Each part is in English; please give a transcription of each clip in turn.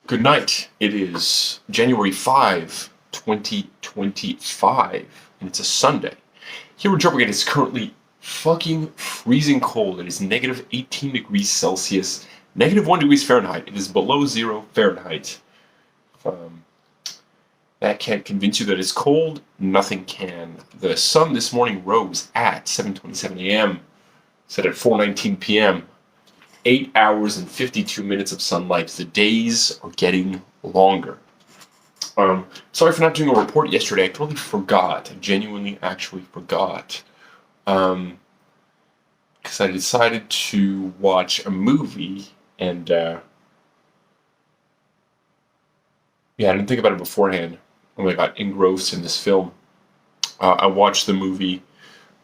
Good night. It is January 5, 2025, and it's a Sunday. Here in Joburg, it is currently fucking freezing cold. It is negative 18 degrees Celsius, negative 1 degrees Fahrenheit. It is below 0 Fahrenheit. Um, that can't convince you that it's cold. Nothing can. The sun this morning rose at 7:27 a.m., set at 4:19 p.m. 8 hours and 52 minutes of sunlight. The days are getting longer. Sorry for not doing a report yesterday. I totally forgot. I genuinely actually forgot. Because I decided to watch a movie and, yeah, I didn't think about it beforehand when I got engrossed in this film. I watched the movie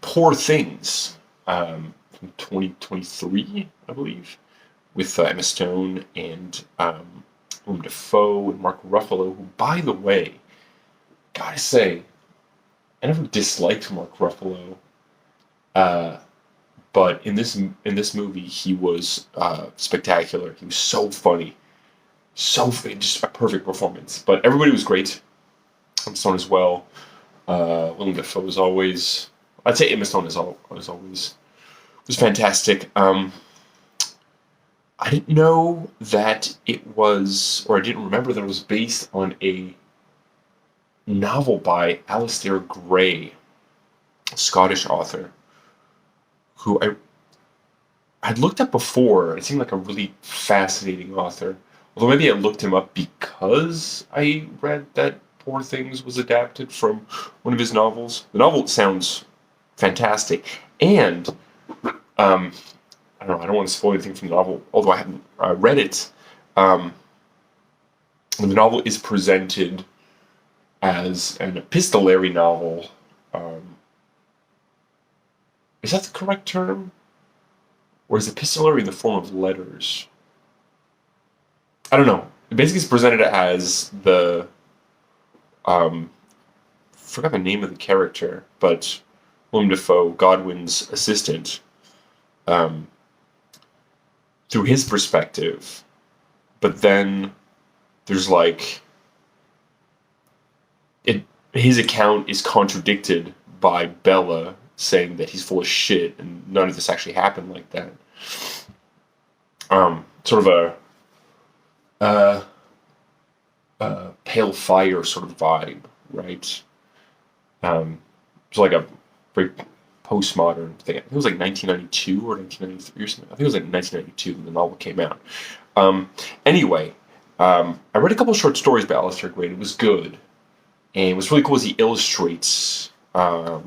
Poor Things, from 2023, I believe, with Emma Stone and Willem Dafoe and Mark Ruffalo, who, by the way, gotta say, I never disliked Mark Ruffalo, but in this movie he was spectacular. He was so funny, just a perfect performance. But everybody was great. Emma Stone as well. Willem Dafoe as always. I'd say Emma Stone as always was fantastic. I didn't know that it was, or I didn't remember that it was based on a novel by Alistair Gray, a Scottish author, who I'd looked up before. It seemed like a really fascinating author. Although maybe I looked him up because I read that Poor Things was adapted from one of his novels. The novel sounds fantastic, and I don't know. I don't want to spoil anything from the novel, although I haven't read it. The novel is presented as an epistolary novel. Is that the correct term, or is epistolary in the form of letters? I don't know. It basically is presented as the forgot the name of the character, but Willem Dafoe, Godwin's assistant, through his perspective, but then there's his account is contradicted by Bella saying that he's full of shit and none of this actually happened like that. Sort of a pale fire sort of vibe, right? It's like a very postmodern thing. I think it was like 1992 or 1993 or something. I think it was like 1992 when the novel came out. Anyway, I read a couple of short stories by Alistair Gray, and it was good. And what's really cool is he illustrates a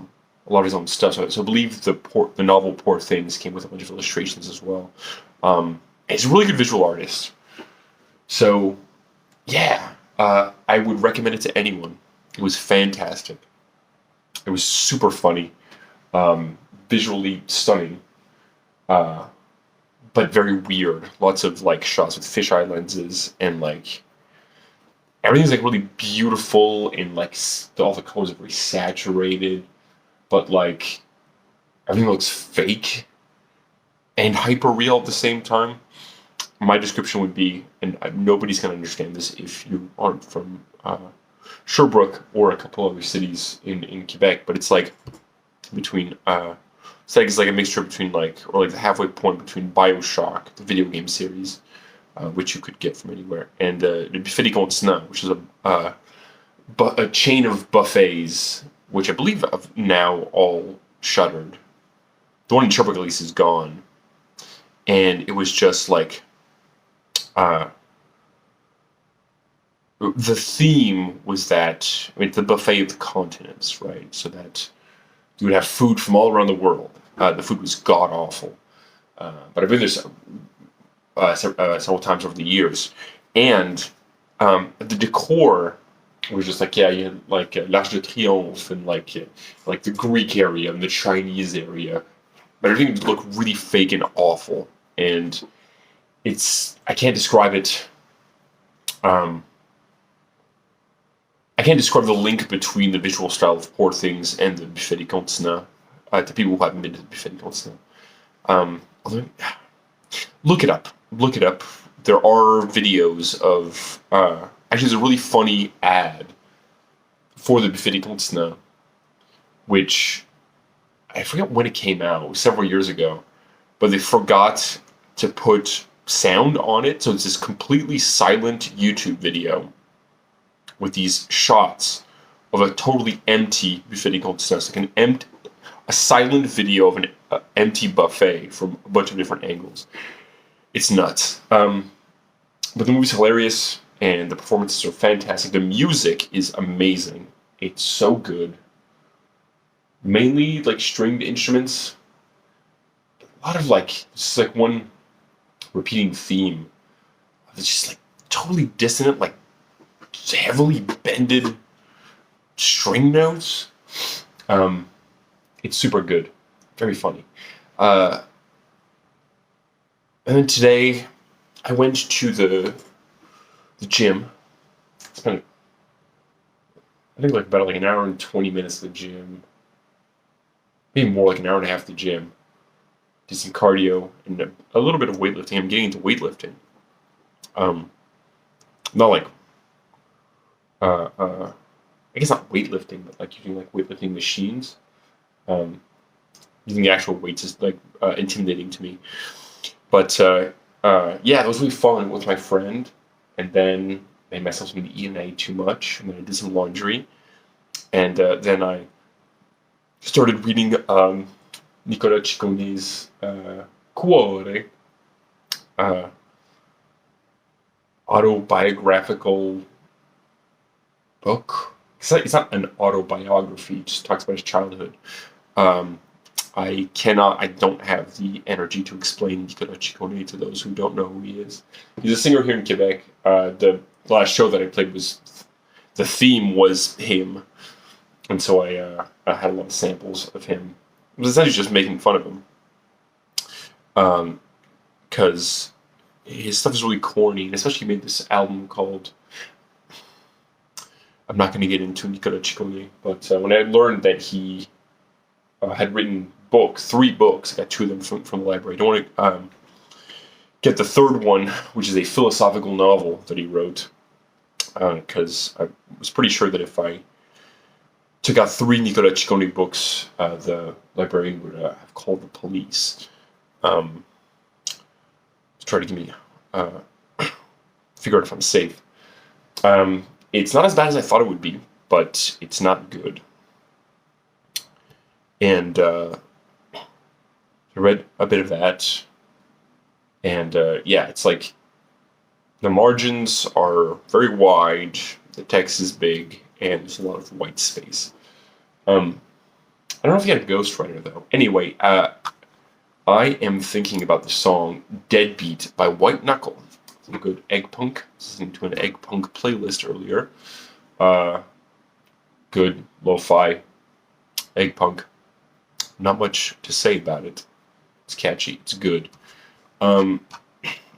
lot of his own stuff. So I believe the novel Poor Things came with a bunch of illustrations as well. And he's a really good visual artist. So, yeah, I would recommend it to anyone. It was fantastic. It was super funny. Visually stunning, but very weird. Lots of shots with fisheye lenses, and everything's really beautiful, and all the colors are very saturated, but everything looks fake and hyper real at the same time. My description would be, and nobody's gonna understand this if you aren't from Sherbrooke or a couple other cities in Quebec, but it's between it's like a mixture between or the halfway point between BioShock, the video game series, which you could get from anywhere, and Le Buffet des Continents, which is a chain of buffets, which I believe have now all shuttered. The one in Sherbrooke at least is gone, and it was just the theme was that, it's the buffet of the continents, right? So that you would have food from all around the world. The food was god awful, but I've been there several times over the years, and the decor was just you had L'Arc de Triomphe and the Greek area and the Chinese area, but everything looked really fake and awful, and I can't describe it. I can't describe the link between the visual style of Poor Things and the Buffet des Continents to people who haven't been to the Buffet des Continents. Look it up. there are videos of actually there's a really funny ad for the Befittigungsna, which I forget when it came out. It was several years ago, but they forgot to put sound on it, so it's this completely silent YouTube video with these shots of a totally empty Befittigungsna, like a silent video of an empty buffet from a bunch of different angles. It's nuts. But the movie's hilarious, and the performances are fantastic. The music is amazing. It's so good. Mainly like stringed instruments. A lot of just like one repeating theme. It's just like totally dissonant, like heavily bended string notes. It's super good. Very funny. And then today, I went to the gym. Spent, I think, like about like an hour and 20 minutes at the gym. Maybe more, like an hour and a half at the gym. Did some cardio and a little bit of weightlifting. I'm getting into weightlifting. Not like, I guess not weightlifting, but like using like weightlifting machines. Using the actual weights is like intimidating to me. But yeah, it was really fun with my friend, and then I made myself something to eat, and I ate too much, and then I did some laundry, and then I started reading Nicola Ciccone's Cuore, autobiographical book. It's not an autobiography; it just talks about his childhood. I don't have the energy to explain Nicola Ciccone to those who don't know who he is. He's a singer here in Quebec. The last show that I played the theme was him. And so I had a lot of samples of him. It was essentially just making fun of him. Because his stuff is really corny, and especially he made this album called... I'm not going to get into Nicola Ciccone, but when I learned that he had written 3 books. I got 2 of them from the library. I don't want to get the third one, which is a philosophical novel that he wrote, because I was pretty sure that if I took out 3 Nicola Ciccone books, the librarian would have called the police to try to give me figure out if I'm safe. It's not as bad as I thought it would be, but it's not good. And I read a bit of that, and yeah, it's like the margins are very wide, the text is big, and there's a lot of white space. I don't know if he had a ghostwriter though. Anyway, I am thinking about the song "Deadbeat" by White Knuckle. It's a good egg punk. Listening to an egg punk playlist earlier. Good lo-fi egg punk. Not much to say about it. It's catchy. It's good. I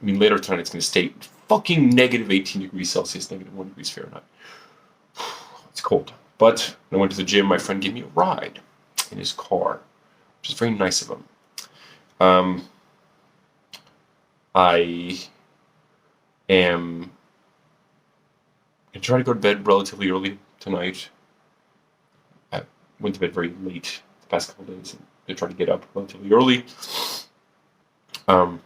mean, later tonight it's going to stay fucking negative 18 degrees Celsius, negative 1 degrees Fahrenheit. It's cold. But when I went to the gym, my friend gave me a ride in his car, which is very nice of him. I am going to try to go to bed relatively early tonight. I went to bed very late the past couple of days, and I'm going to try to get up relatively early. And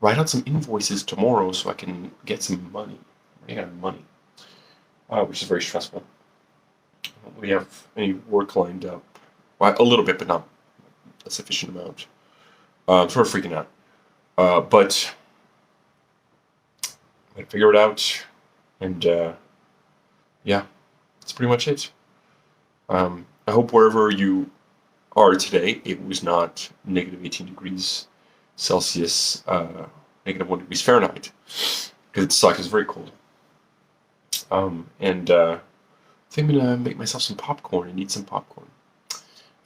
write out some invoices tomorrow so I can get some money. I got money, which is very stressful. I don't really have any work lined up. Well, a little bit, but not a sufficient amount. I'm sort of freaking out. But I'm going to figure it out. And yeah, that's pretty much it. I hope wherever you are today, it was not negative 18 degrees Celsius, negative 1 degrees Fahrenheit, because it sucks. It's very cold. And I think I'm gonna make myself some popcorn and eat some popcorn.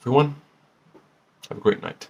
Everyone, have a great night.